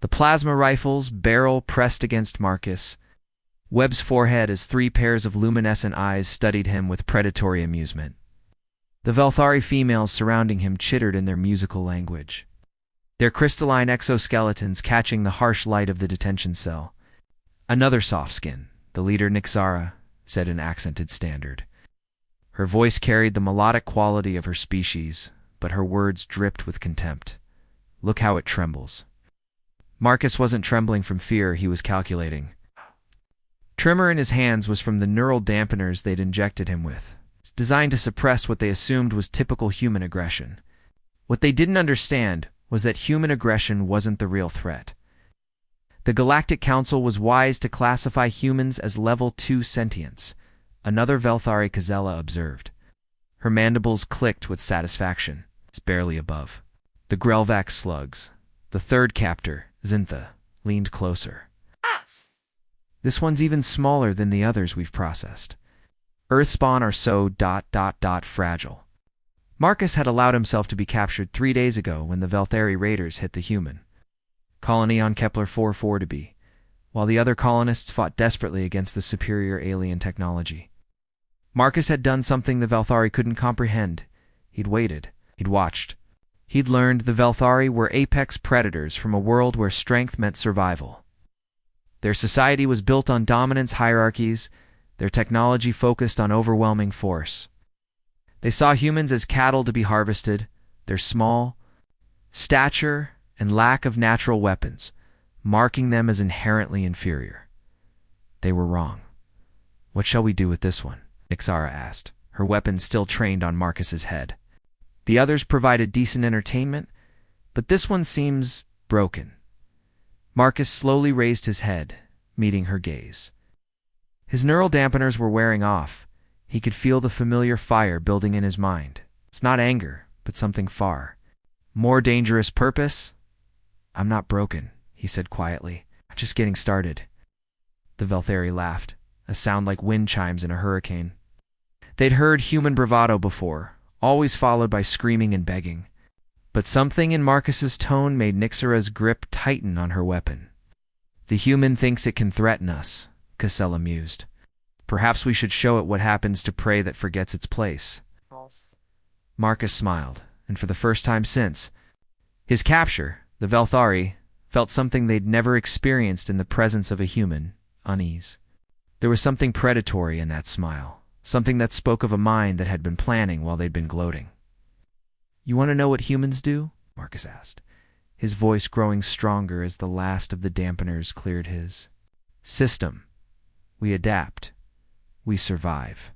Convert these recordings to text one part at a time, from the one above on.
The plasma rifle's barrel pressed against Marcus. Webb's forehead as 3 pairs of luminescent eyes studied him with predatory amusement. The Velthari females surrounding him chittered in their musical language, their crystalline exoskeletons catching the harsh light of the detention cell. "Another soft skin," the leader Nixara said in accented standard. Her voice carried the melodic quality of her species, but her words dripped with contempt. "Look how it trembles." Marcus wasn't trembling from fear, he was calculating. Tremor in his hands was from the neural dampeners they'd injected him with, designed to suppress what they assumed was typical human aggression. What they didn't understand was that human aggression wasn't the real threat. The Galactic Council was wise to classify humans as Level 2 sentience, another Velthari Kazella observed. Her mandibles clicked with satisfaction. It's barely above. The Grelvac slugs. The third captor, Zintha, leaned closer. "This one's even smaller than the others we've processed. Earthspawn are so ... fragile." Marcus had allowed himself to be captured 3 days ago when the Velthari raiders hit the human colony on Kepler 44 to be, while the other colonists fought desperately against the superior alien technology. Marcus had done something the Velthari couldn't comprehend. He'd waited. He'd watched. He'd learned the Velthari were apex predators from a world where strength meant survival. Their society was built on dominance hierarchies, their technology focused on overwhelming force. They saw humans as cattle to be harvested, their small stature and lack of natural weapons, marking them as inherently inferior. They were wrong. "What shall we do with this one?" Nixara asked, her weapon still trained on Marcus's head. "The others provided decent entertainment, but this one seems broken." Marcus slowly raised his head, meeting her gaze. His neural dampeners were wearing off. He could feel the familiar fire building in his mind. It's not anger, but something far more dangerous purpose. "I'm not broken," he said quietly. "I'm just getting started." The Velthari laughed, a sound like wind chimes in a hurricane. They'd heard human bravado before, always followed by screaming and begging. But something in Marcus's tone made Nixara's grip tighten on her weapon. "The human thinks it can threaten us," Casella mused. "Perhaps we should show it what happens to prey that forgets its place." Marcus smiled, and for the first time since his capture, the Velthari felt something they'd never experienced in the presence of a human: unease. There was something predatory in that smile, something that spoke of a mind that had been planning while they'd been gloating. "You want to know what humans do?" Marcus asked, his voice growing stronger as the last of the dampeners cleared his. "System. We adapt. We survive.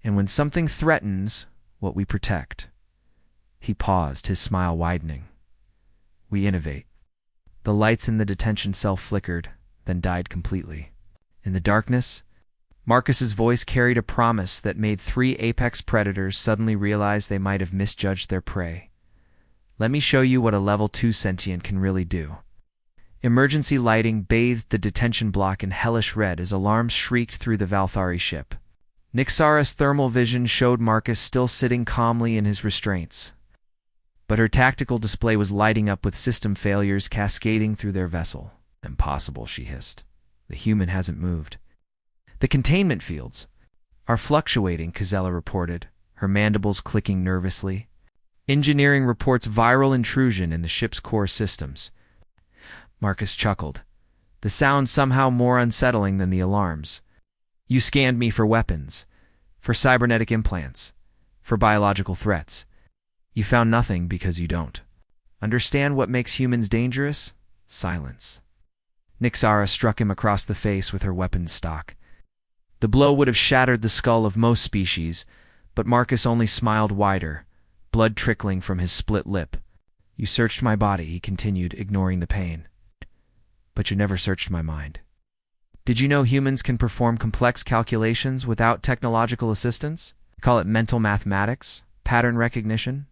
And when something threatens what we protect." He paused, his smile widening. "We innovate." The lights in the detention cell flickered, then died completely. In the darkness, Marcus's voice carried a promise that made 3 apex predators suddenly realize they might have misjudged their prey. "Let me show you what a level 2 sentient can really do." Emergency lighting bathed the detention block in hellish red as alarms shrieked through the Velthari ship. Nixara's thermal vision showed Marcus still sitting calmly in his restraints, but her tactical display was lighting up with system failures cascading through their vessel. "Impossible," she hissed. "The human hasn't moved." "The containment fields are fluctuating," Casella reported, her mandibles clicking nervously. "Engineering reports viral intrusion in the ship's core systems." Marcus chuckled, the sound somehow more unsettling than the alarms. "You scanned me for weapons, for cybernetic implants, for biological threats. You found nothing because you don't. Understand what makes humans dangerous? Silence." Nixara struck him across the face with her weapons stock. The blow would have shattered the skull of most species, but Marcus only smiled wider, blood trickling from his split lip. "You searched my body," he continued, ignoring the pain. "But you never searched my mind. Did you know humans can perform complex calculations without technological assistance? Call it mental mathematics, pattern recognition,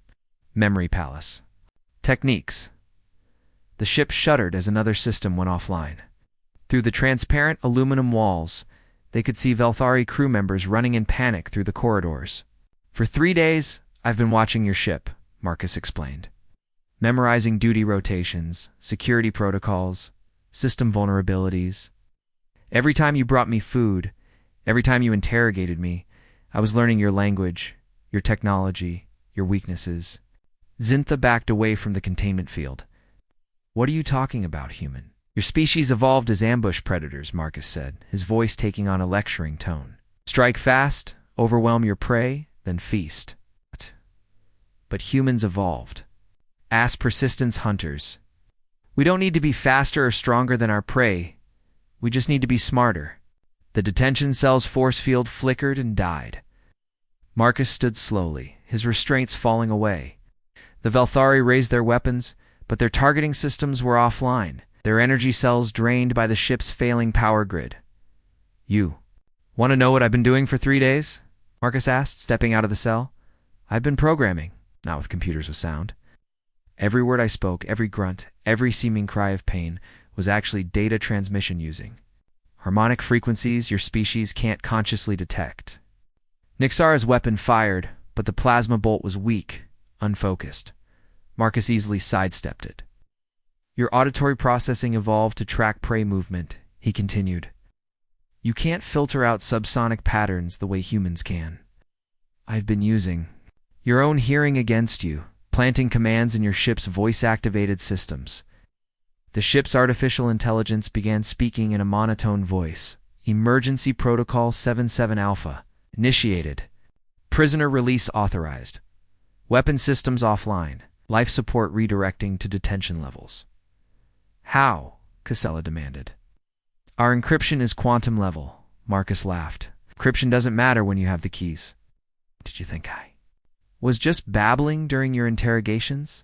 memory palace. Techniques." The ship shuddered as another system went offline. Through the transparent aluminum walls, they could see Velthari crew members running in panic through the corridors. "For 3 days, I've been watching your ship," Marcus explained. memorizing duty rotations, security protocols, system vulnerabilities. Every time you brought me food, every time you interrogated me, I was learning your language, your technology, your weaknesses. Xintha backed away from the containment field. What are you talking about, human? Your species evolved as ambush predators, Marcus said, his voice taking on a lecturing tone. Strike fast, overwhelm your prey, then feast. But humans evolved. As persistence hunters. We don't need to be faster or stronger than our prey. We just need to be smarter. The detention cell's force field flickered and died. Marcus stood slowly, his restraints falling away. The Velthari raised their weapons, but their targeting systems were offline, their energy cells drained by the ship's failing power grid. You want to know what I've been doing for 3 days? Marcus asked, stepping out of the cell. I've been programming, not with computers with sound. Every word I spoke, every grunt, every seeming cry of pain was actually data transmission using harmonic frequencies your species can't consciously detect. Nixara's weapon fired, but the plasma bolt was weak, unfocused. Marcus easily sidestepped it. Your auditory processing evolved to track prey movement, he continued. You can't filter out subsonic patterns the way humans can. I've been using your own hearing against you, planting commands in your ship's voice-activated systems. The ship's artificial intelligence began speaking in a monotone voice. Emergency Protocol 77 Alpha. Initiated. Prisoner release authorized. Weapon systems offline. Life support redirecting to detention levels. How? Casella demanded. Our encryption is quantum level, Marcus laughed. Encryption doesn't matter when you have the keys. Did you think I was just babbling during your interrogations?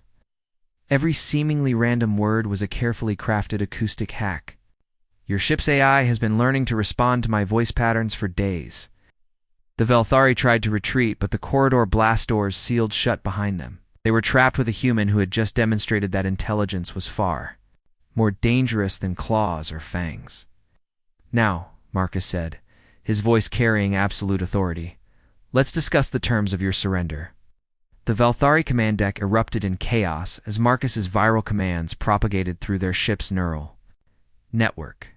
Every seemingly random word was a carefully crafted acoustic hack. Your ship's AI has been learning to respond to my voice patterns for days. The Velthari tried to retreat, but the corridor blast doors sealed shut behind them. They were trapped with a human who had just demonstrated that intelligence was far more dangerous than claws or fangs. Now, Marcus said, his voice carrying absolute authority, let's discuss the terms of your surrender. The Velthari command deck erupted in chaos as Marcus's viral commands propagated through their ship's neural network.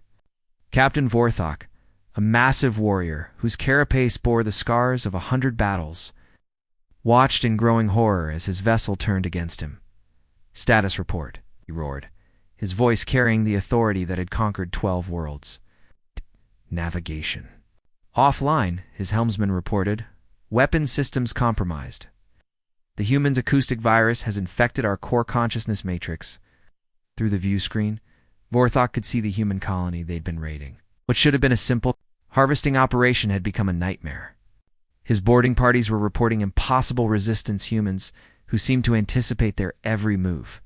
Captain Vorthok, a massive warrior whose carapace bore the scars of 100 battles, watched in growing horror as his vessel turned against him. Status report, he roared, his voice carrying the authority that had conquered 12 worlds. Navigation. Offline, his helmsman reported. Weapon systems compromised. The human's acoustic virus has infected our core consciousness matrix. Through the view screen, Vorthok could see the human colony they'd been raiding. What should have been a simple harvesting operation had become a nightmare. His boarding parties were reporting impossible resistance humans who seemed to anticipate their every move.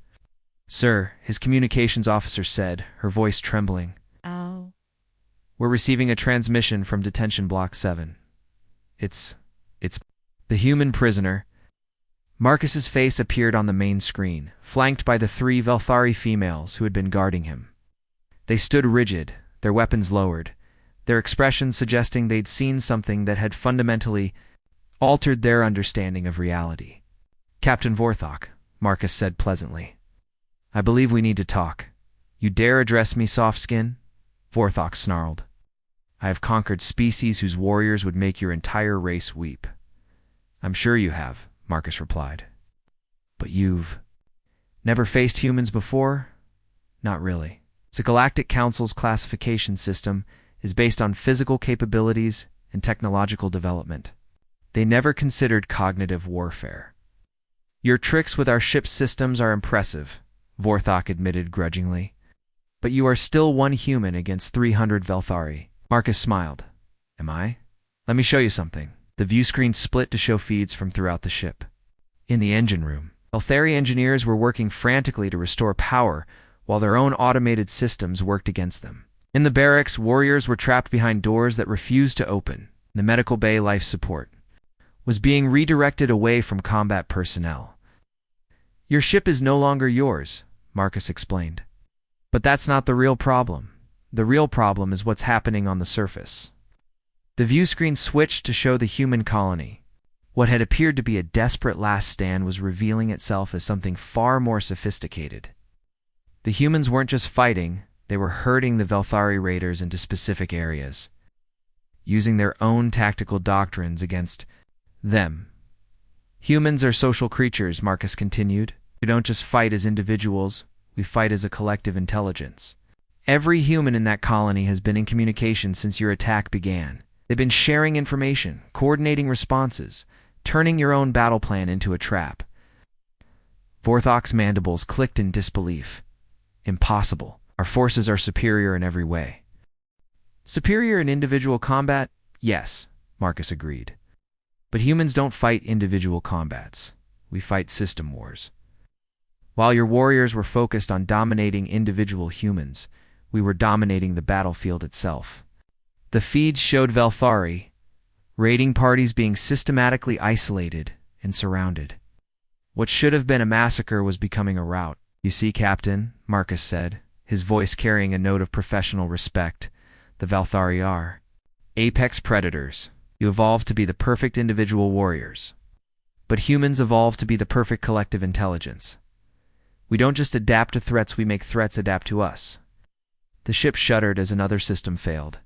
Sir, his communications officer said, her voice trembling. Oh. We're receiving a transmission from Detention Block 7. It's the human prisoner. Marcus's face appeared on the main screen, flanked by the 3 Velthari females who had been guarding him. They stood rigid, their weapons lowered, their expressions suggesting they'd seen something that had fundamentally altered their understanding of reality. Captain Vorthok, Marcus said pleasantly. I believe we need to talk. You dare address me, soft skin? Vorthok snarled. I have conquered species whose warriors would make your entire race weep. I'm sure you have, Marcus replied. But you've never faced humans before? Not really. The Galactic Council's classification system is based on physical capabilities and technological development. They never considered cognitive warfare. Your tricks with our ship's systems are impressive, Vorthok admitted grudgingly. But you are still one human against 300 Velthari. Marcus smiled. Am I? Let me show you something. The view screen split to show feeds from throughout the ship. In the engine room, Velthari engineers were working frantically to restore power while their own automated systems worked against them. In the barracks, warriors were trapped behind doors that refused to open. The medical bay life support was being redirected away from combat personnel. Your ship is no longer yours, Marcus explained. But that's not the real problem. The real problem is what's happening on the surface. The view screen switched to show the human colony. What had appeared to be a desperate last stand was revealing itself as something far more sophisticated. The humans weren't just fighting, they were herding the Velthari raiders into specific areas, using their own tactical doctrines against them. Humans are social creatures, Marcus continued. We don't just fight as individuals, we fight as a collective intelligence. Every human in that colony has been in communication since your attack began. They've been sharing information, coordinating responses, turning your own battle plan into a trap. Vorthok's mandibles clicked in disbelief. Impossible. Our forces are superior in every way. Superior in individual combat? Yes, Marcus agreed. But humans don't fight individual combats. We fight system wars. While your warriors were focused on dominating individual humans, we were dominating the battlefield itself. The feeds showed Velthari, raiding parties being systematically isolated and surrounded. What should have been a massacre was becoming a rout. You see, Captain, Marcus said, his voice carrying a note of professional respect. The Velthari are apex predators. You evolved to be the perfect individual warriors. But humans evolved to be the perfect collective intelligence. We don't just adapt to threats, we make threats adapt to us. The ship shuddered as another system failed.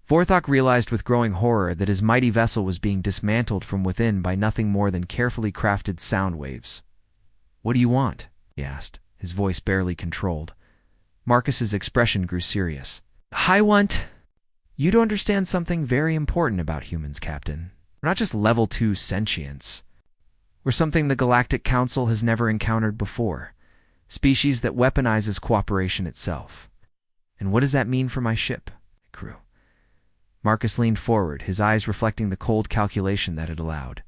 Vorthok realized with growing horror that his mighty vessel was being dismantled from within by nothing more than carefully crafted sound waves. "What do you want?" he asked, his voice barely controlled. Marcus's expression grew serious. "I want you to understand something very important about humans, Captain. We're not just level 2 sentience. We're something the Galactic Council has never encountered before. Species that weaponizes cooperation itself. And what does that mean for my ship, crew?" Marcus leaned forward, his eyes reflecting the cold calculation that it allowed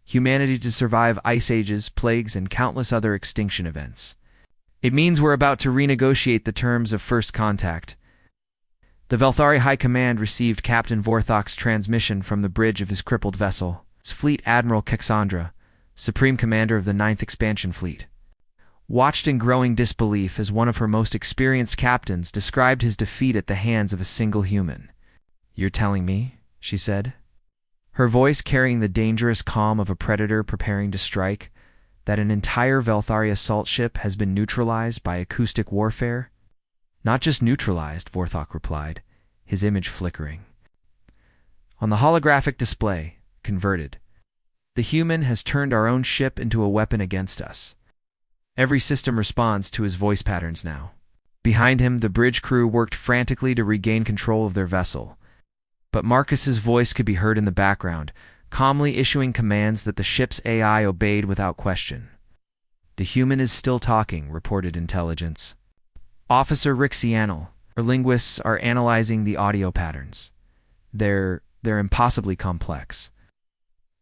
humanity to survive ice ages, plagues, and countless other extinction events. "It means we're about to renegotiate the terms of first contact." The Velthari High Command received Captain Vorthok's transmission from the bridge of his crippled vessel. His Fleet Admiral Kexandra, Supreme Commander of the 9th Expansion Fleet, watched in growing disbelief as one of her most experienced captains described his defeat at the hands of a single human. "You're telling me," she said, her voice carrying the dangerous calm of a predator preparing to strike, "that an entire Velthari assault ship has been neutralized by acoustic warfare?" "Not just neutralized," Vorthok replied, his image flickering. "On the holographic display, converted. The human has turned our own ship into a weapon against us." Every system responds to his voice patterns now. Behind him, the bridge crew worked frantically to regain control of their vessel. But Marcus's voice could be heard in the background, calmly issuing commands that the ship's AI obeyed without question. "The human is still talking," reported intelligence. "Officer Rixianal, our linguists are analyzing the audio patterns. They're impossibly complex.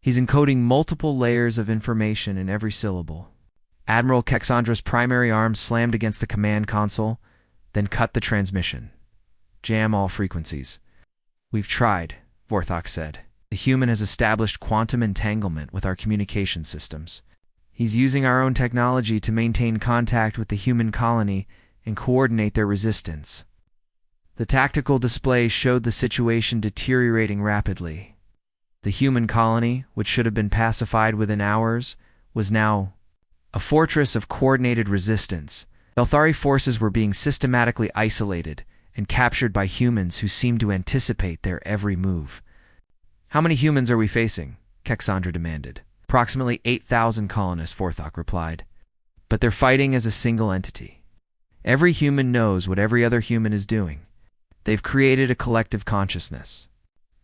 He's encoding multiple layers of information in every syllable." Admiral Kexandra's primary arm slammed against the command console, then cut the transmission. "Jam all frequencies." "We've tried," Vorthok said. "The human has established quantum entanglement with our communication systems. He's using our own technology to maintain contact with the human colony and coordinate their resistance." The tactical display showed the situation deteriorating rapidly. The human colony, which should have been pacified within hours, was now a fortress of coordinated resistance. Velthari forces were being systematically isolated and captured by humans who seemed to anticipate their every move. "How many humans are we facing?" Kexandra demanded. "Approximately 8,000 colonists," Vorthok replied. "But they're fighting as a single entity. Every human knows what every other human is doing. They've created a collective consciousness.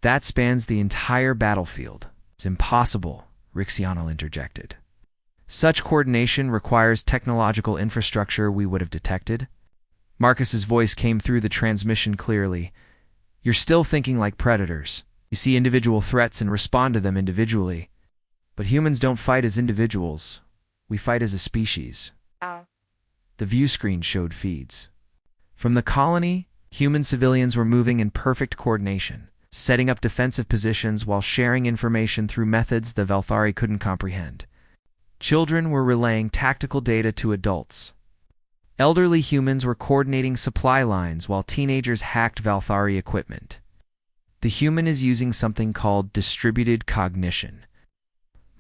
That spans the entire battlefield." "It's impossible," Rixianal interjected. "Such coordination requires technological infrastructure we would have detected." Marcus's voice came through the transmission clearly. "You're still thinking like predators. You see individual threats and respond to them individually. But humans don't fight as individuals. We fight as a species." The view screen showed feeds. From the colony, human civilians were moving in perfect coordination, setting up defensive positions while sharing information through methods the Velthari couldn't comprehend. Children were relaying tactical data to adults. Elderly humans were coordinating supply lines while teenagers hacked Velthari equipment. The human is using something called distributed cognition.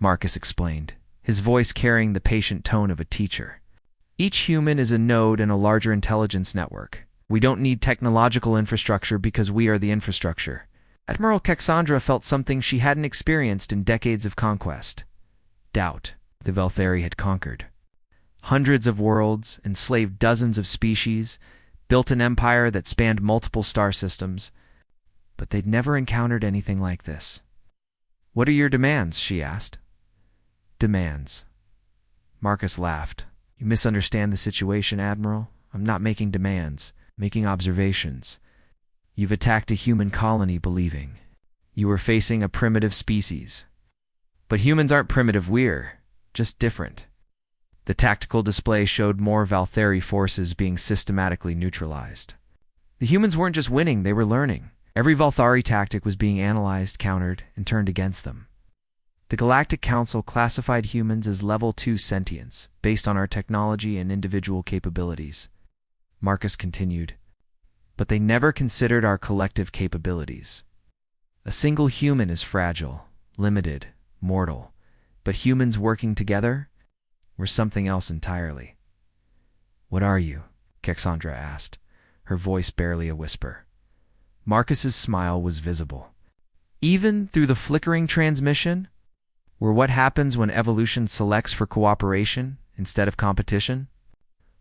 Marcus explained, his voice carrying the patient tone of a teacher. Each human is a node in a larger intelligence network. We don't need technological infrastructure because we are the infrastructure. Admiral Cassandra felt something she hadn't experienced in decades of conquest. Doubt. The Velthari had conquered hundreds of worlds, enslaved dozens of species, built an empire that spanned multiple star systems, but they'd never encountered anything like this. "What are your demands?" she asked. "Demands." Marcus laughed. "You misunderstand the situation, Admiral. I'm not making demands, making observations. You've attacked a human colony believing you were facing a primitive species. But humans aren't primitive, we're just different." The tactical display showed more Velthari forces being systematically neutralized. The humans weren't just winning, they were learning. Every Velthari tactic was being analyzed, countered, and turned against them. The Galactic Council classified humans as Level 2 sentience, based on our technology and individual capabilities. Marcus continued, "But they never considered our collective capabilities. A single human is fragile, limited, mortal, but humans working together? We're something else entirely." "What are you?" Cassandra asked, her voice barely a whisper. Marcus's smile was visible. "Even through the flickering transmission? We're what happens when evolution selects for cooperation instead of competition?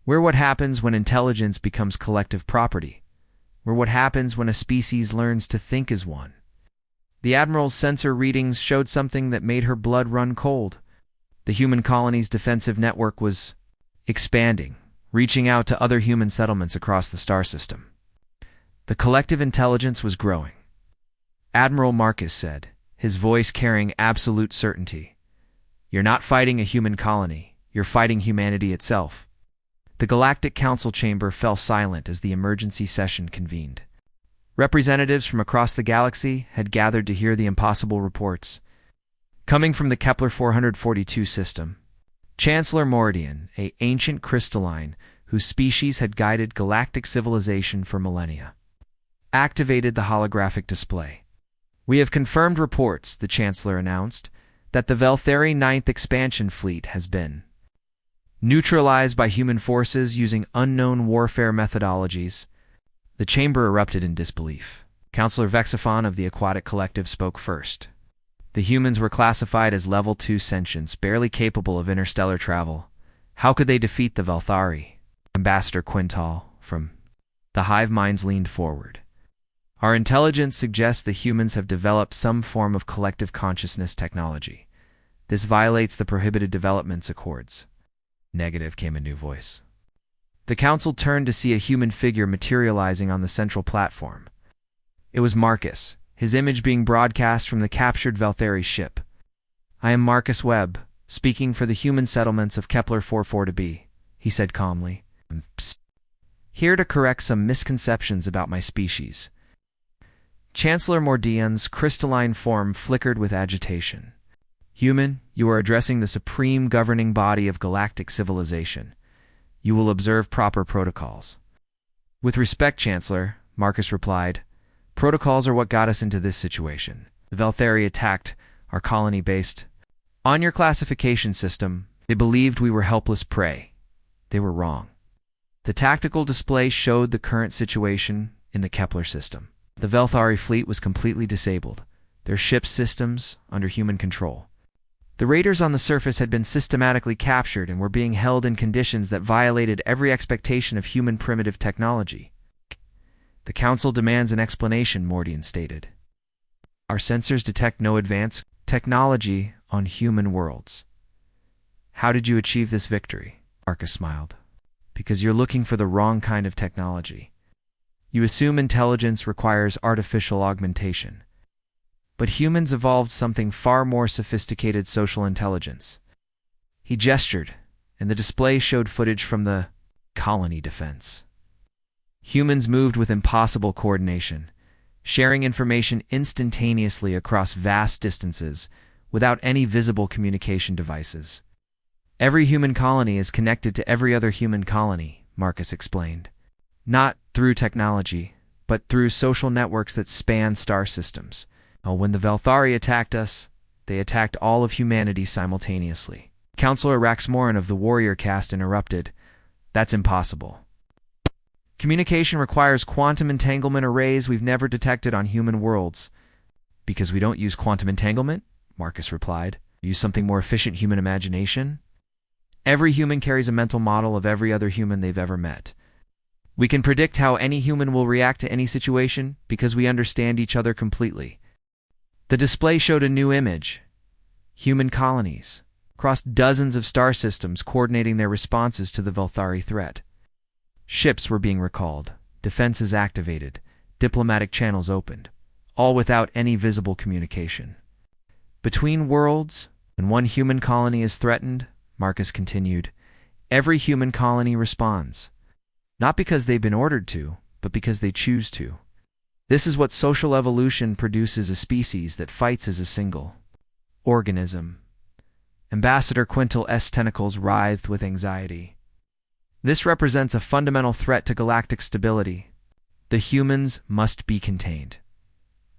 We're what happens when intelligence becomes collective property. We're what happens when a species learns to think as one." The Admiral's sensor readings showed something that made her blood run cold. The human colony's defensive network was expanding, reaching out to other human settlements across the star system. The collective intelligence was growing. Admiral Marcus said, his voice carrying absolute certainty, "You're not fighting a human colony, you're fighting humanity itself." The Galactic Council chamber fell silent as the emergency session convened. Representatives from across the galaxy had gathered to hear the impossible reports. Coming from the Kepler 442 system, Chancellor Moridian, an ancient crystalline whose species had guided galactic civilization for millennia, activated the holographic display. "We have confirmed reports," the Chancellor announced, "that the Velthari 9th Expansion Fleet has been neutralized by human forces using unknown warfare methodologies." The chamber erupted in disbelief. Councillor Vexaphon of the Aquatic Collective spoke first. "The humans were classified as Level 2 sentients, barely capable of interstellar travel. How could they defeat the Velthari?" Ambassador Quintal from the Hive Minds leaned forward. "Our intelligence suggests the humans have developed some form of collective consciousness technology. This violates the Prohibited Developments Accords." "Negative," came a new voice. The council turned to see a human figure materializing on the central platform. It was Marcus, his image being broadcast from the captured Velthari ship. "I am Marcus Webb, speaking for the human settlements of Kepler 442b," he said calmly. "Psst. Here to correct some misconceptions about my species." Chancellor Mordian's crystalline form flickered with agitation. "Human, you are addressing the supreme governing body of galactic civilization. You will observe proper protocols." "With respect, Chancellor," Marcus replied, "protocols are what got us into this situation. The Velthari attacked our colony based on your classification system. They believed we were helpless prey. They were wrong." The tactical display showed the current situation in the Kepler system. The Velthari fleet was completely disabled, their ship systems under human control. The raiders on the surface had been systematically captured and were being held in conditions that violated every expectation of human primitive technology. "The Council demands an explanation," Mordian stated. "Our sensors detect no advanced technology on human worlds." "How did you achieve this victory?" Marcus smiled. "Because you're looking for the wrong kind of technology. You assume intelligence requires artificial augmentation. But humans evolved something far more sophisticated: social intelligence." He gestured, and the display showed footage from the colony defense. Humans moved with impossible coordination, sharing information instantaneously across vast distances without any visible communication devices. "Every human colony is connected to every other human colony," Marcus explained. "Not through technology, but through social networks that span star systems. When the Velthari attacked us, They attacked all of humanity simultaneously. Counselor Raxmoran of the warrior caste interrupted. That's impossible. Communication requires quantum entanglement arrays we've never detected on human worlds. Because we don't use quantum entanglement? Marcus replied. Use something more efficient, human imagination? Every human carries a mental model of every other human they've ever met. We can predict how any human will react to any situation because we understand each other completely. The display showed a new image. Human colonies across dozens of star systems coordinating their responses to the Velthari threat. Ships were being recalled, defenses activated, diplomatic channels opened, all without any visible communication. Between worlds, when one human colony is threatened, Marcus continued, every human colony responds. Not because they've been ordered to, but because they choose to. This is what social evolution produces: a species that fights as a single organism. Ambassador Quintal S. tentacles writhed with anxiety. This represents a fundamental threat to galactic stability. The humans must be contained.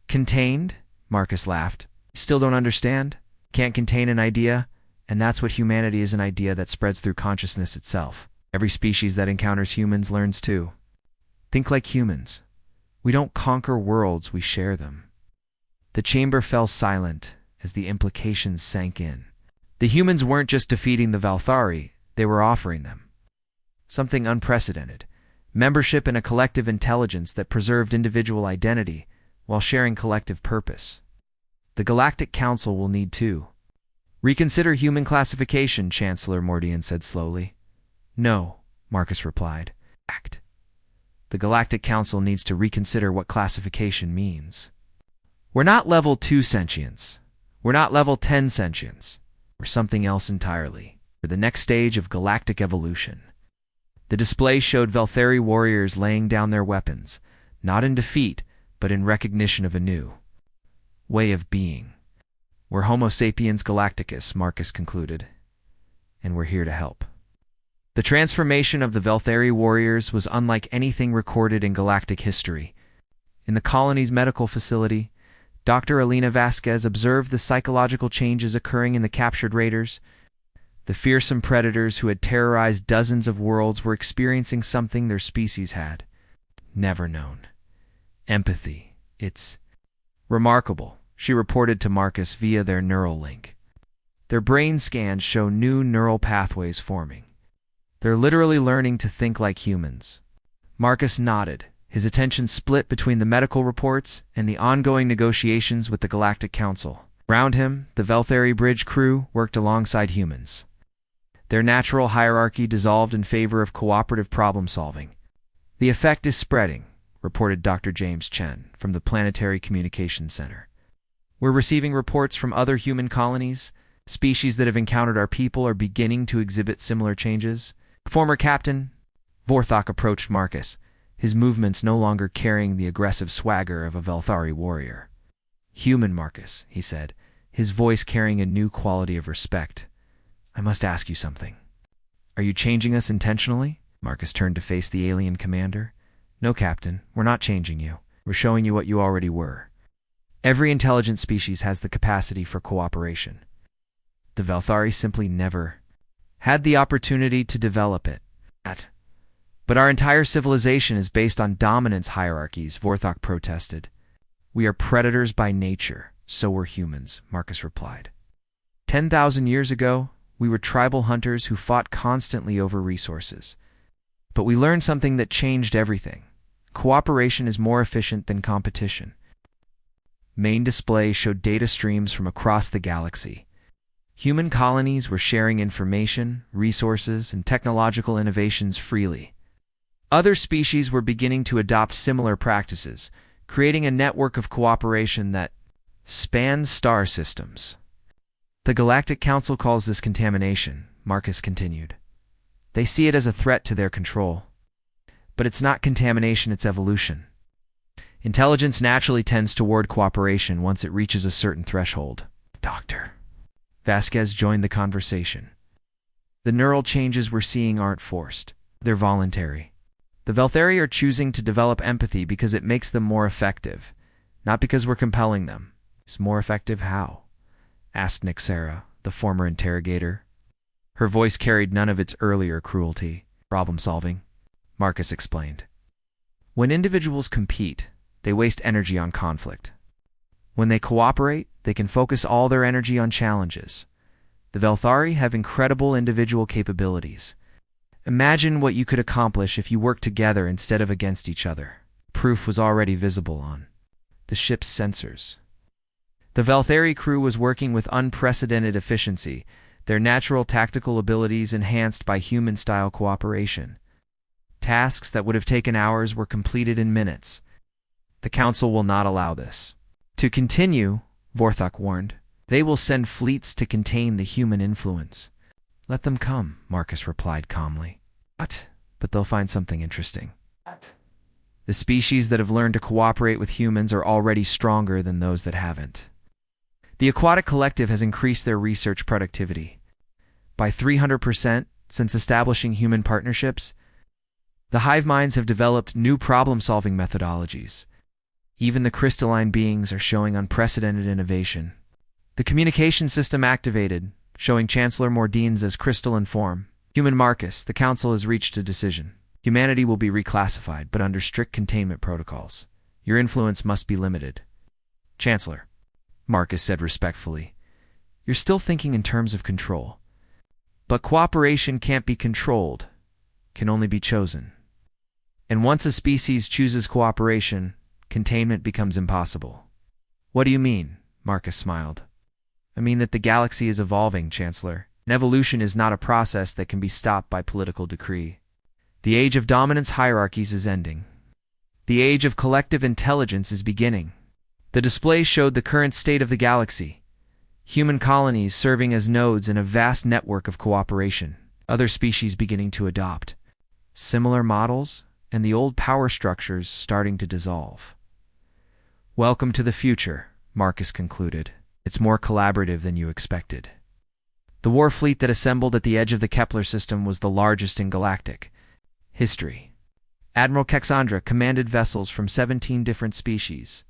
Contained? Marcus laughed. Still don't understand? Can't contain an idea? And that's what humanity is, an idea that spreads through consciousness itself. Every species that encounters humans learns too. Think like humans. We don't conquer worlds, we share them. The chamber fell silent as the implications sank in. The humans weren't just defeating the Velthari, they were offering them something unprecedented: membership in a collective intelligence that preserved individual identity while sharing collective purpose. The Galactic Council will need to reconsider human classification, Chancellor Mordian said slowly. No, Marcus replied. Act. The Galactic Council needs to reconsider what classification means. We're not level 2 sentience. We're not level 10 sentience. We're something else entirely. We're the next stage of galactic evolution. The display showed Velthari warriors laying down their weapons, not in defeat, but in recognition of a new way of being. We're Homo sapiens galacticus, Marcus concluded, and we're here to help. The transformation of the Velthari warriors was unlike anything recorded in galactic history. In the colony's medical facility, Dr. Alina Vasquez observed the psychological changes occurring in the captured raiders. The fearsome predators who had terrorized dozens of worlds were experiencing something their species had never known. Empathy. It's remarkable, she reported to Marcus via their neural link. Their brain scans show new neural pathways forming. They're literally learning to think like humans. Marcus nodded, his attention split between the medical reports and the ongoing negotiations with the Galactic Council. Around him, the Velthari bridge crew worked alongside humans. Their natural hierarchy dissolved in favor of cooperative problem-solving. The effect is spreading, reported Dr. James Chen from the Planetary Communications Center. We're receiving reports from other human colonies. Species that have encountered our people are beginning to exhibit similar changes. Former Captain Vorthok approached Marcus, his movements no longer carrying the aggressive swagger of a Velthari warrior. Human Marcus, he said, his voice carrying a new quality of respect. I must ask you something. Are you changing us intentionally? Marcus turned to face the alien commander. No, Captain, we're not changing you. We're showing you what you already were. Every intelligent species has the capacity for cooperation. The Velthari simply never had the opportunity to develop it. But our entire civilization is based on dominance hierarchies, Vorthok protested. We are predators by nature, so were humans, Marcus replied. 10,000 years ago, we were tribal hunters who fought constantly over resources. But we learned something that changed everything. Cooperation is more efficient than competition. Main display showed data streams from across the galaxy. Human colonies were sharing information, resources, and technological innovations freely. Other species were beginning to adopt similar practices, creating a network of cooperation that spans star systems. The Galactic Council calls this contamination, Marcus continued. They see it as a threat to their control. But it's not contamination, it's evolution. Intelligence naturally tends toward cooperation once it reaches a certain threshold. Doctor. Vasquez joined the conversation. The neural changes we're seeing aren't forced. They're voluntary. The Velthari are choosing to develop empathy because it makes them more effective, not because we're compelling them. It's more effective how? asked Nixera, the former interrogator. Her voice carried none of its earlier cruelty. Problem-solving, Marcus explained. When individuals compete, they waste energy on conflict. When they cooperate, they can focus all their energy on challenges. The Velthari have incredible individual capabilities. Imagine what you could accomplish if you worked together instead of against each other. Proof was already visible on the ship's sensors. The Velthari crew was working with unprecedented efficiency, their natural tactical abilities enhanced by human-style cooperation. Tasks that would have taken hours were completed in minutes. The Council will not allow this to continue, Vorthok warned. They will send fleets to contain the human influence. Let them come, Marcus replied calmly. What? But they'll find something interesting. What? The species that have learned to cooperate with humans are already stronger than those that haven't. The Aquatic Collective has increased their research productivity by 300% since establishing human partnerships. The hive minds have developed new problem-solving methodologies. Even the crystalline beings are showing unprecedented innovation. The communication system activated, showing Chancellor Mordine's as crystalline form. Human Marcus, the Council has reached a decision. Humanity will be reclassified, but under strict containment protocols. Your influence must be limited. Chancellor, Marcus said respectfully, you're still thinking in terms of control. But cooperation can't be controlled, can only be chosen. And once a species chooses cooperation, containment becomes impossible. What do you mean? Marcus smiled. I mean that the galaxy is evolving, Chancellor. And evolution is not a process that can be stopped by political decree. The age of dominance hierarchies is ending. The age of collective intelligence is beginning. The display showed the current state of the galaxy. Human colonies serving as nodes in a vast network of cooperation. Other species beginning to adopt similar models, and the old power structures starting to dissolve. Welcome to the future, Marcus concluded. It's more collaborative than you expected. The war fleet that assembled at the edge of the Kepler system was the largest in galactic history. Admiral Kexandra commanded vessels from 17 different species,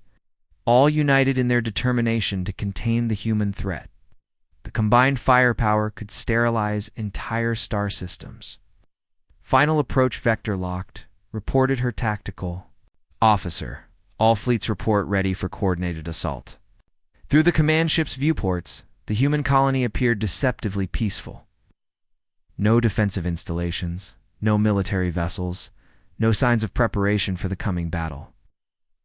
all united in their determination to contain the human threat. The combined firepower could sterilize entire star systems. Final approach vector locked, reported her tactical officer. All fleets report ready for coordinated assault. Through the command ship's viewports, the human colony appeared deceptively peaceful. No defensive installations, no military vessels, no signs of preparation for the coming battle.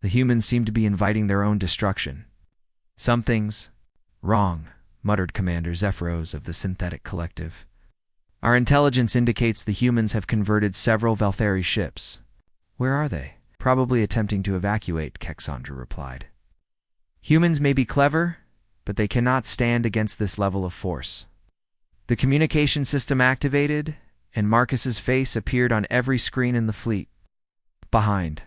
The humans seemed to be inviting their own destruction. Something's wrong, muttered Commander Zephyros of the Synthetic Collective. Our intelligence indicates the humans have converted several Velthari ships. Where are they? Probably attempting to evacuate, Kexandra replied. Humans may be clever, but they cannot stand against this level of force. The communication system activated, and Marcus's face appeared on every screen in the fleet. Behind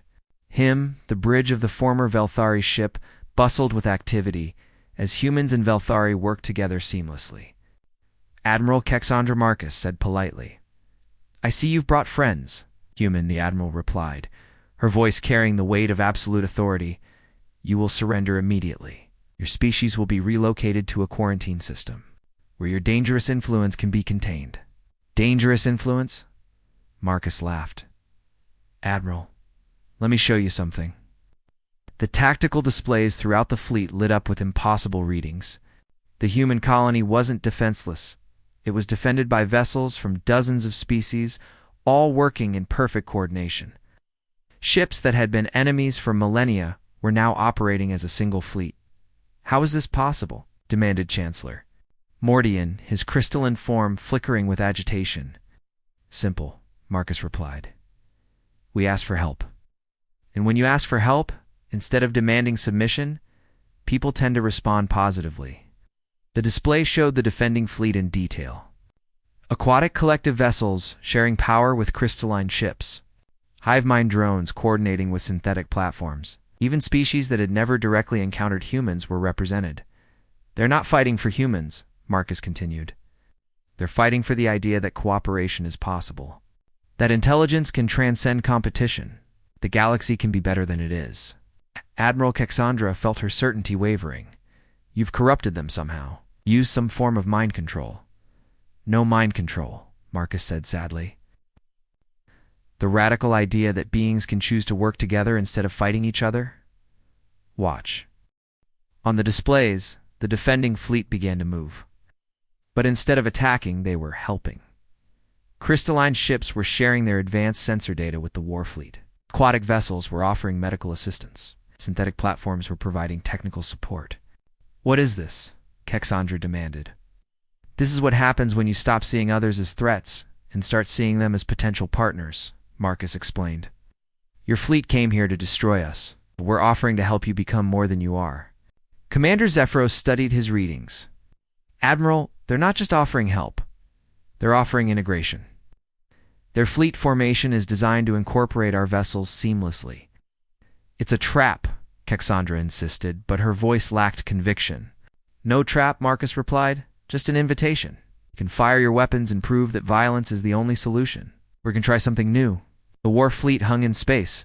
him, the bridge of the former Velthari ship bustled with activity as humans and Velthari worked together seamlessly. Admiral Kexandra Marcus said politely, I see you've brought friends. Human, the Admiral replied, her voice carrying the weight of absolute authority. You will surrender immediately. Your species will be relocated to a quarantine system, where your dangerous influence can be contained. Dangerous influence? Marcus laughed. Admiral, let me show you something. The tactical displays throughout the fleet lit up with impossible readings. The human colony wasn't defenseless. It was defended by vessels from dozens of species, all working in perfect coordination. Ships that had been enemies for millennia were now operating as a single fleet. How is this possible? Demanded Chancellor Mordian, his crystalline form flickering with agitation. Simple, Marcus replied. We asked for help. And when you ask for help, instead of demanding submission, people tend to respond positively. The display showed the defending fleet in detail. Aquatic collective vessels sharing power with crystalline ships. Hive mind drones coordinating with synthetic platforms. Even species that had never directly encountered humans were represented. They're not fighting for humans, Marcus continued. They're fighting for the idea that cooperation is possible. That intelligence can transcend competition. The galaxy can be better than it is. Admiral Kexandra felt her certainty wavering. You've corrupted them somehow. Use some form of mind control. No mind control, Marcus said sadly. The radical idea that beings can choose to work together instead of fighting each other? Watch. On the displays, the defending fleet began to move. But instead of attacking, they were helping. Crystalline ships were sharing their advanced sensor data with the war fleet. Aquatic vessels were offering medical assistance. Synthetic platforms were providing technical support. What is this? Cassandra demanded. This is what happens when you stop seeing others as threats and start seeing them as potential partners, Marcus explained. Your fleet came here to destroy us, but we're offering to help you become more than you are. Commander Zephyros studied his readings. Admiral, they're not just offering help. They're offering integration. Their fleet formation is designed to incorporate our vessels seamlessly. It's a trap, Cassandra insisted, but her voice lacked conviction. No trap, Marcus replied. Just an invitation. You can fire your weapons and prove that violence is the only solution. We can try something new. The war fleet hung in space.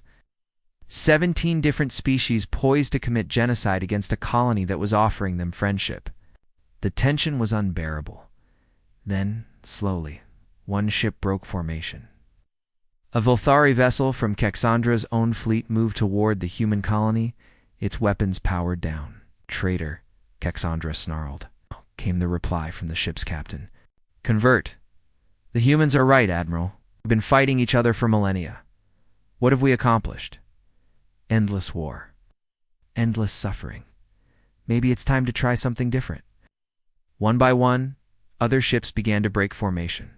17 different species poised to commit genocide against a colony that was offering them friendship. The tension was unbearable. Then, slowly, one ship broke formation. A Volthari vessel from Cassandra's own fleet moved toward the human colony, its weapons powered down. Traitor, Cassandra snarled. Came the reply from the ship's captain. Convert. The humans are right, Admiral. We've been fighting each other for millennia. What have we accomplished? Endless war. Endless suffering. Maybe it's time to try something different. One by one, other ships began to break formation.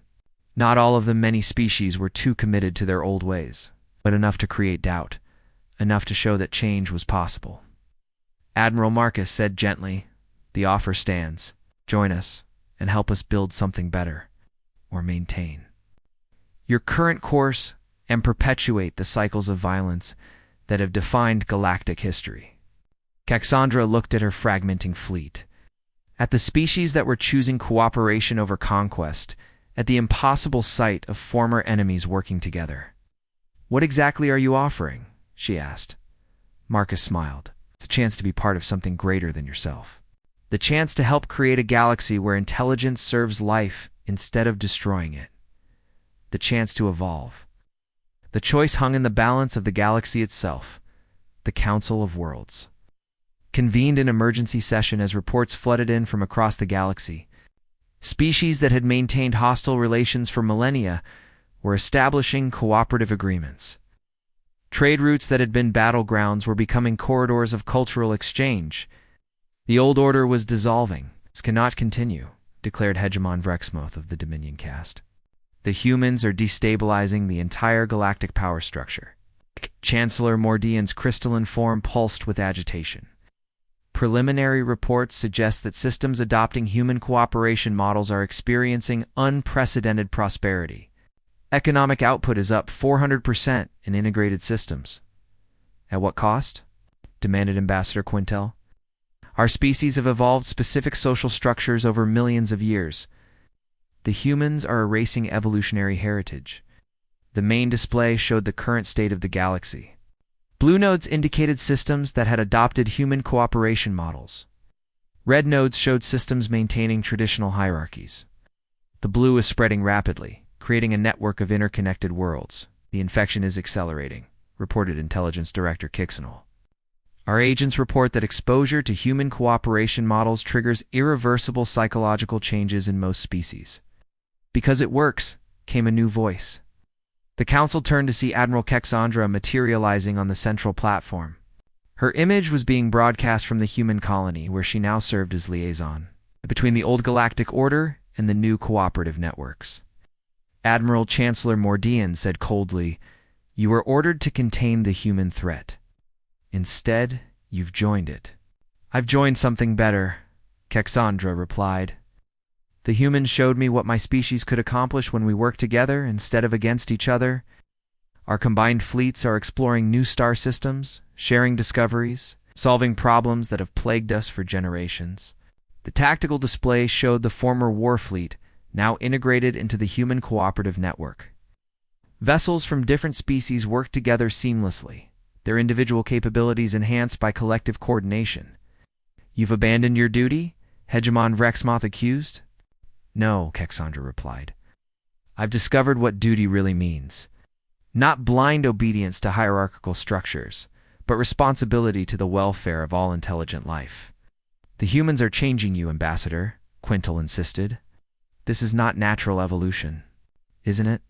Not all of the many species were too committed to their old ways, but enough to create doubt, enough to show that change was possible. Admiral Marcus said gently, the offer stands. Join us and help us build something better, or maintain your current course and perpetuate the cycles of violence that have defined galactic history. Cassandra looked at her fragmenting fleet, at the species that were choosing cooperation over conquest, at the impossible sight of former enemies working together. What exactly are you offering? She asked. Marcus smiled. It's a chance to be part of something greater than yourself. The chance to help create a galaxy where intelligence serves life instead of destroying it. The chance to evolve. The choice hung in the balance of the galaxy itself, the Council of Worlds. Convened an emergency session as reports flooded in from across the galaxy. Species that had maintained hostile relations for millennia were establishing cooperative agreements. Trade routes that had been battlegrounds were becoming corridors of cultural exchange. The old order was dissolving. This cannot continue, declared Hegemon Vrexmoth of the Dominion caste. The humans are destabilizing the entire galactic power structure. Chancellor Mordian's crystalline form pulsed with agitation. Preliminary reports suggest that systems adopting human cooperation models are experiencing unprecedented prosperity. Economic output is up 400% in integrated systems. At what cost? Demanded Ambassador Quintel. Our species have evolved specific social structures over millions of years. The humans are erasing evolutionary heritage. The main display showed the current state of the galaxy. Blue nodes indicated systems that had adopted human cooperation models. Red nodes showed systems maintaining traditional hierarchies. The blue is spreading rapidly, creating a network of interconnected worlds. The infection is accelerating, reported Intelligence Director Kixenol. Our agents report that exposure to human cooperation models triggers irreversible psychological changes in most species. Because it works, came a new voice. The council turned to see Admiral Cassandra materializing on the central platform. Her image was being broadcast from the human colony, where she now served as liaison between the old galactic order and the new cooperative networks. Admiral Chancellor Mordian said coldly, "You were ordered to contain the human threat. Instead, you've joined it." "I've joined something better," Cassandra replied. "The humans showed me what my species could accomplish when we work together instead of against each other. Our combined fleets are exploring new star systems, sharing discoveries, solving problems that have plagued us for generations." The tactical display showed the former war fleet, now integrated into the human cooperative network. Vessels from different species worked together seamlessly, their individual capabilities enhanced by collective coordination. "You've abandoned your duty, Hegemon Rexmoth accused. No, Cassandra replied. I've discovered what duty really means. Not blind obedience to hierarchical structures, but responsibility to the welfare of all intelligent life. The humans are changing you, Ambassador, Quintal insisted. This is not natural evolution, isn't it?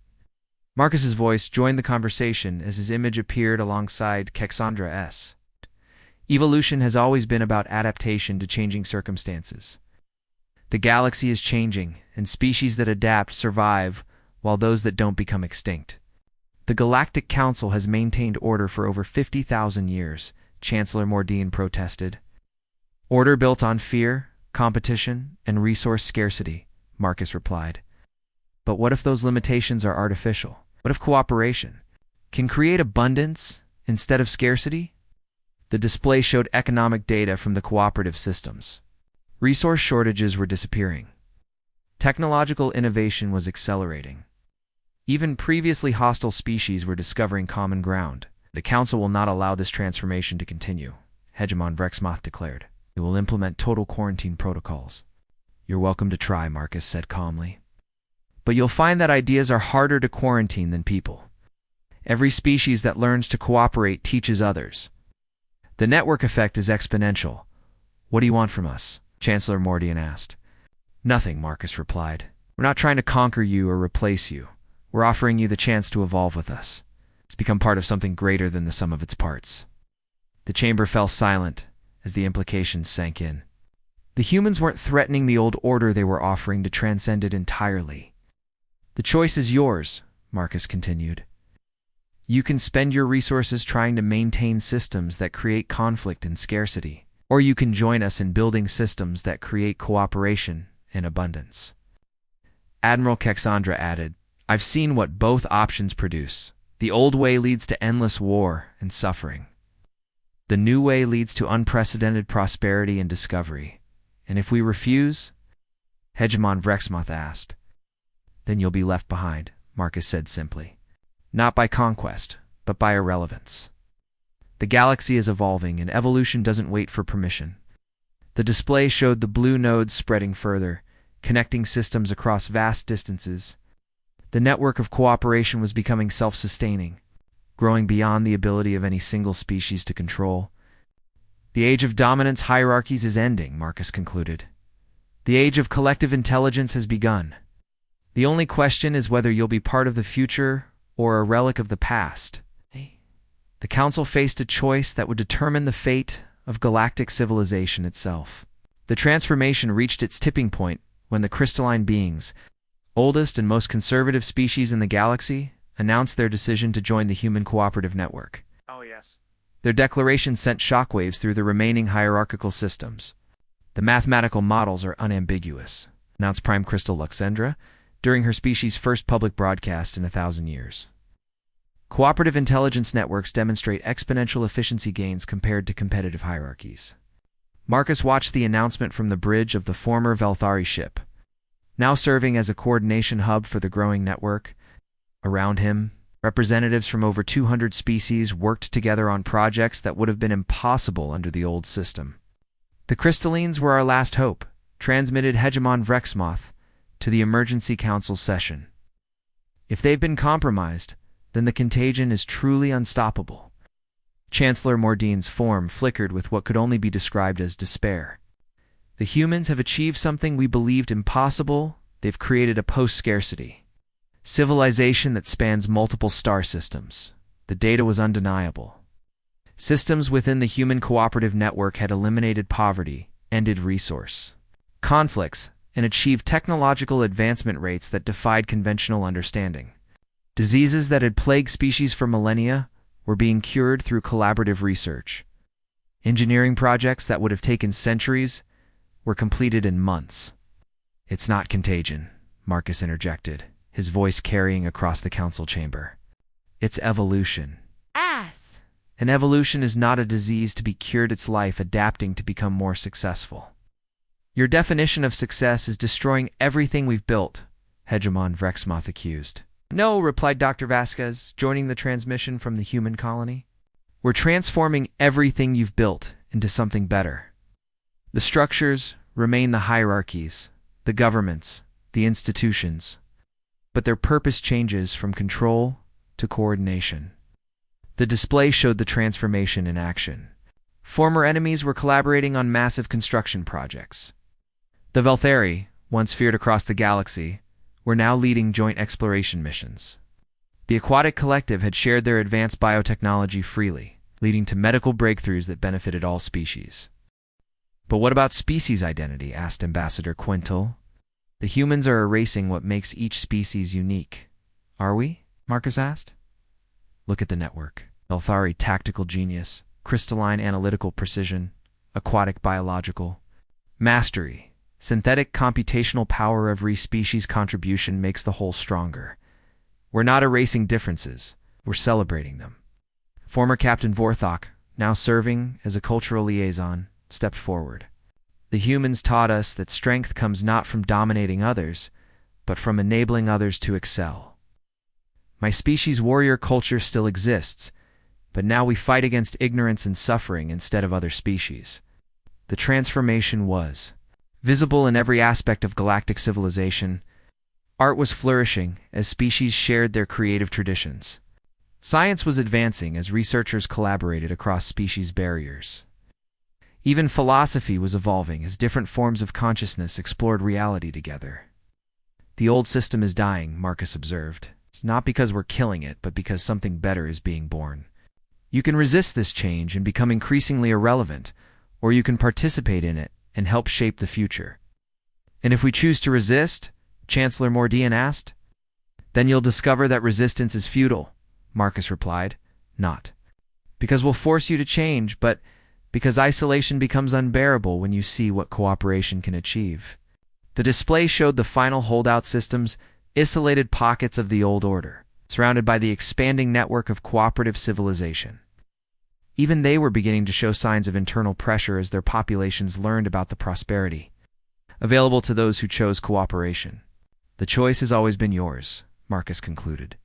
Marcus's voice joined the conversation as his image appeared alongside Cassandra. Evolution has always been about adaptation to changing circumstances. The galaxy is changing, and species that adapt survive, while those that don't become extinct. The Galactic Council has maintained order for over 50,000 years, Chancellor Mordine protested. Order built on fear, competition, and resource scarcity, Marcus replied. But what if those limitations are artificial? What if cooperation can create abundance instead of scarcity? The display showed economic data from the cooperative systems. Resource shortages were disappearing. Technological innovation was accelerating. Even previously hostile species were discovering common ground. The Council will not allow this transformation to continue, Hegemon Rexmoth declared. It will implement total quarantine protocols. You're welcome to try, Marcus said calmly. But you'll find that ideas are harder to quarantine than people. Every species that learns to cooperate teaches others. The network effect is exponential. What do you want from us? Chancellor Mordine asked. Nothing, Marcus replied. We're not trying to conquer you or replace you. We're offering you the chance to evolve with us, to become part of something greater than the sum of its parts. The chamber fell silent as the implications sank in. The humans weren't threatening the old order, they were offering to transcend it entirely. The choice is yours, Marcus continued. You can spend your resources trying to maintain systems that create conflict and scarcity, or you can join us in building systems that create cooperation and abundance. Admiral Cassandra added, I've seen what both options produce. The old way leads to endless war and suffering. The new way leads to unprecedented prosperity and discovery. And if we refuse? Hegemon Rexmoth asked. Then you'll be left behind, Marcus said simply. Not by conquest, but by irrelevance. The galaxy is evolving, and evolution doesn't wait for permission. The display showed the blue nodes spreading further, connecting systems across vast distances. The network of cooperation was becoming self-sustaining, growing beyond the ability of any single species to control. The age of dominance hierarchies is ending, Marcus concluded. The age of collective intelligence has begun. The only question is whether you'll be part of the future or a relic of the past. The Council faced a choice that would determine the fate of galactic civilization itself. The transformation reached its tipping point when the crystalline beings, oldest and most conservative species in the galaxy, announced their decision to join the human cooperative network. Oh, yes. Their declaration sent shockwaves through the remaining hierarchical systems. The mathematical models are unambiguous, announced Prime Crystal Luxendra during her species' first public broadcast in 1,000 years. Cooperative intelligence networks demonstrate exponential efficiency gains compared to competitive hierarchies. Marcus watched the announcement from the bridge of the former Velthari ship, now serving as a coordination hub for the growing network. Around him, representatives from over 200 species worked together on projects that would have been impossible under the old system. The crystallines were our last hope, transmitted Hegemon Rexmoth to the Emergency Council session. If they've been compromised, then the contagion is truly unstoppable. Chancellor Mordine's form flickered with what could only be described as despair. The humans have achieved something we believed impossible. They've created a post-scarcity civilization that spans multiple star systems. The data was undeniable. Systems within the human cooperative network had eliminated poverty, ended resource conflicts, and achieved technological advancement rates that defied conventional understanding. Diseases that had plagued species for millennia were being cured through collaborative research. Engineering projects that would have taken centuries were completed in months. It's not contagion, Marcus interjected, his voice carrying across the council chamber. It's evolution. Ass! An evolution is not a disease to be cured, it's life adapting to become more successful. Your definition of success is destroying everything we've built, Hegemon Rexmoth accused. No, replied Dr. Vasquez, joining the transmission from the human colony. We're transforming everything you've built into something better. The structures, remain the hierarchies, the governments, the institutions, but their purpose changes from control to coordination. The display showed the transformation in action. Former enemies were collaborating on massive construction projects. The Velthari, once feared across the galaxy, were now leading joint exploration missions. The Aquatic Collective had shared their advanced biotechnology freely, leading to medical breakthroughs that benefited all species. "But what about species identity?" asked Ambassador Quintal. "The humans are erasing what makes each species unique." "Are we?" Marcus asked. "Look at the network. Velthari tactical genius, crystalline analytical precision, aquatic biological mastery. Synthetic computational power. Every species contribution makes the whole stronger. We're not erasing differences, we're celebrating them." Former Captain Vorthok, now serving as a cultural liaison, stepped forward. "The humans taught us that strength comes not from dominating others, but from enabling others to excel. My species' warrior culture still exists, but now we fight against ignorance and suffering instead of other species." The transformation was visible in every aspect of galactic civilization. Art was flourishing as species shared their creative traditions. Science was advancing as researchers collaborated across species barriers. Even philosophy was evolving as different forms of consciousness explored reality together. "The old system is dying," Marcus observed. "It's not because we're killing it, but because something better is being born. You can resist this change and become increasingly irrelevant, or you can participate in it and help shape the future." "And if we choose to resist?" Chancellor Mordian asked. "Then you'll discover that resistance is futile," Marcus replied. "Not because we'll force you to change, but because isolation becomes unbearable when you see what cooperation can achieve." The display showed the final holdout systems, isolated pockets of the old order, surrounded by the expanding network of cooperative civilization. Even they were beginning to show signs of internal pressure as their populations learned about the prosperity available to those who chose cooperation. "The choice has always been yours," Marcus concluded.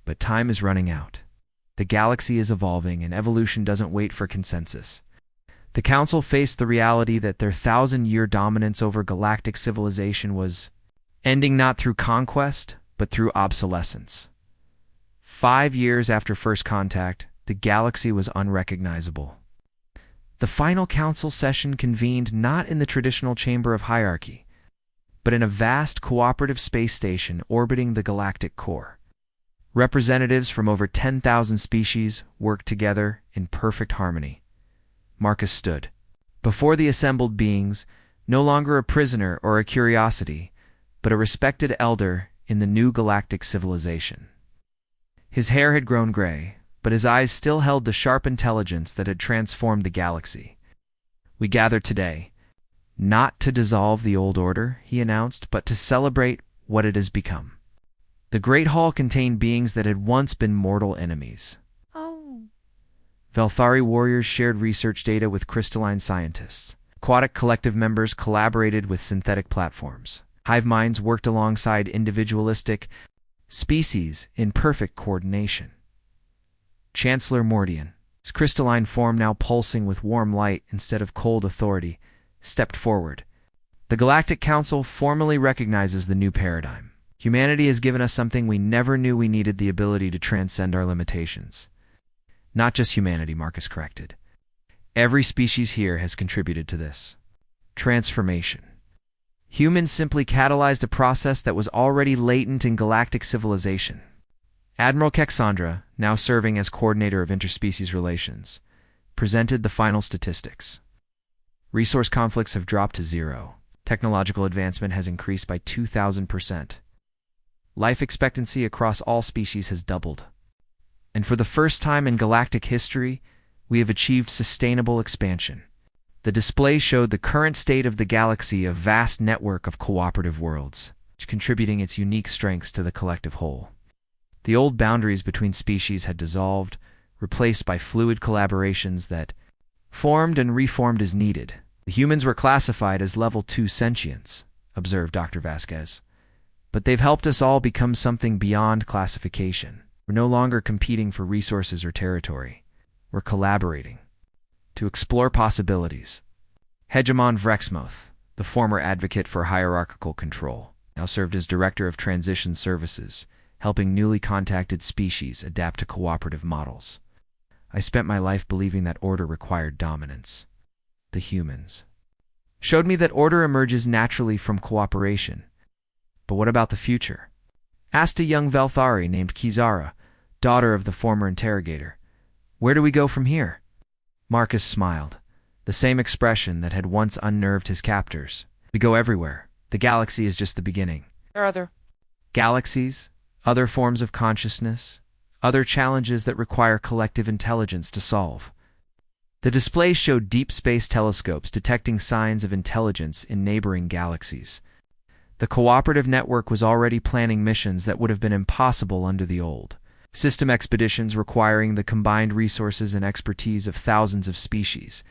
"But time is running out. The galaxy is evolving, and evolution doesn't wait for consensus." The Council faced the reality that their 1,000-year dominance over galactic civilization was ending not through conquest, but through obsolescence. 5 years after first contact, the galaxy was unrecognizable. The final council session convened not in the traditional chamber of hierarchy, but in a vast cooperative space station orbiting the galactic core. Representatives from over 10,000 species worked together in perfect harmony. Marcus stood before the assembled beings, no longer a prisoner or a curiosity, but a respected elder in the new galactic civilization. His hair had grown gray, but his eyes still held the sharp intelligence that had transformed the galaxy. "We gather today, not to dissolve the old order," he announced, "but to celebrate what it has become." The Great Hall contained beings that had once been mortal enemies. Velthari warriors shared research data with crystalline scientists. Aquatic Collective members collaborated with synthetic platforms. Hive minds worked alongside individualistic species in perfect coordination. Chancellor Mordian, his crystalline form now pulsing with warm light instead of cold authority, stepped forward. "The Galactic Council formally recognizes the new paradigm. Humanity has given us something we never knew we needed: the ability to transcend our limitations." "Not just humanity," Marcus corrected. "Every species here has contributed to this transformation. Humans simply catalyzed a process that was already latent in galactic civilization." Admiral Kexandra, now serving as coordinator of interspecies relations, presented the final statistics. Resource conflicts have dropped to 0. Technological advancement has increased by 2,000%. Life expectancy across all species has doubled. And for the first time in galactic history, we have achieved sustainable expansion. The display showed the current state of the galaxy, a vast network of cooperative worlds, each contributing its unique strengths to the collective whole. The old boundaries between species had dissolved, replaced by fluid collaborations that formed and reformed as needed. "The humans were classified as level 2 sentience," observed Dr. Vasquez. "But they've helped us all become something beyond classification. We're no longer competing for resources or territory. We're collaborating to explore possibilities." Hegemon Vrexmoth, the the former advocate for hierarchical control, now served as director of transition services, helping newly contacted species adapt to cooperative models. I spent my life believing that order required dominance. The humans showed me that order emerges naturally from cooperation. But what about the future? Asked a young Velthari named Kizara, daughter of the former interrogator. Where do we go from here? Marcus smiled, the same expression that had once unnerved his captors. We go everywhere. The galaxy is just the beginning. There are other Galaxies, other forms of consciousness, other challenges that require collective intelligence to solve. The display showed deep space telescopes detecting signs of intelligence in neighboring galaxies. The cooperative network was already planning missions that would have been impossible under the old system expeditions requiring the combined resources and expertise of thousands of species.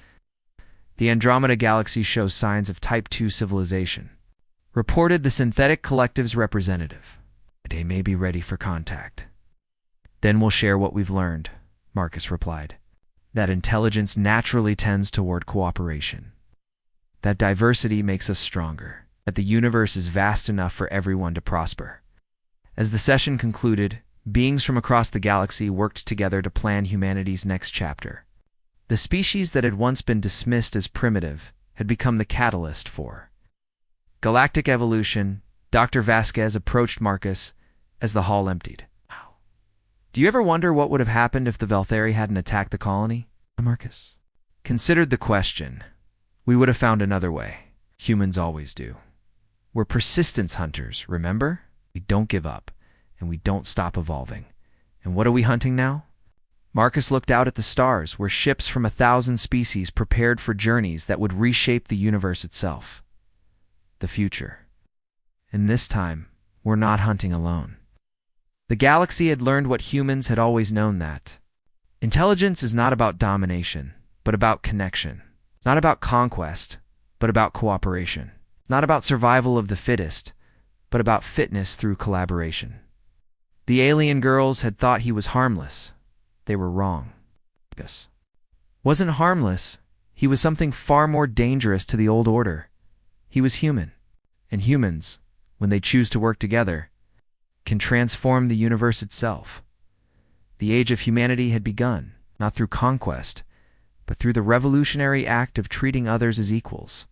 The Andromeda Galaxy shows signs of Type 2 civilization, reported the Synthetic Collective's representative. They may be ready for contact. Then we'll share what we've learned, Marcus replied. That intelligence naturally tends toward cooperation. That diversity makes us stronger. That the universe is vast enough for everyone to prosper. As the session concluded, beings from across the galaxy worked together to plan humanity's next chapter. The species that had once been dismissed as primitive had become the catalyst for galactic evolution. Dr. Vasquez approached Marcus as the hall emptied. Do you ever wonder what would have happened if the Velthari hadn't attacked the colony? Marcus considered the question. We would have found another way. Humans always do. We're persistence hunters, remember? We don't give up, and we don't stop evolving. And what are we hunting now? Marcus looked out at the stars, where ships from 1,000 species prepared for journeys that would reshape the universe itself. The future. And this time, we're not hunting alone. The galaxy had learned what humans had always known, that intelligence is not about domination, but about connection. It's not about conquest, but about cooperation. It's not about survival of the fittest, but about fitness through collaboration. The alien girls had thought he was harmless. They were wrong. Marcus wasn't harmless. He was something far more dangerous to the old order. He was human. And humans, when they choose to work together, can transform the universe itself. The age of humanity had begun, not through conquest, but through the revolutionary act of treating others as equals.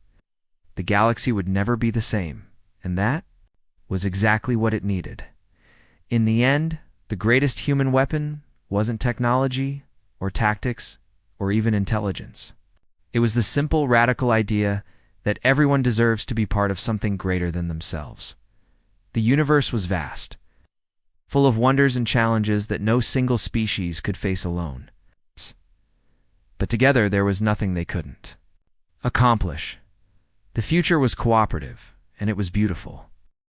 The galaxy would never be the same, and that was exactly what it needed. In the end, the greatest human weapon wasn't technology, or tactics, or even intelligence. It was the simple, radical idea that everyone deserves to be part of something greater than themselves. The universe was vast, full of wonders and challenges that no single species could face alone. But together there was nothing they couldn't accomplish. The future was cooperative, and it was beautiful.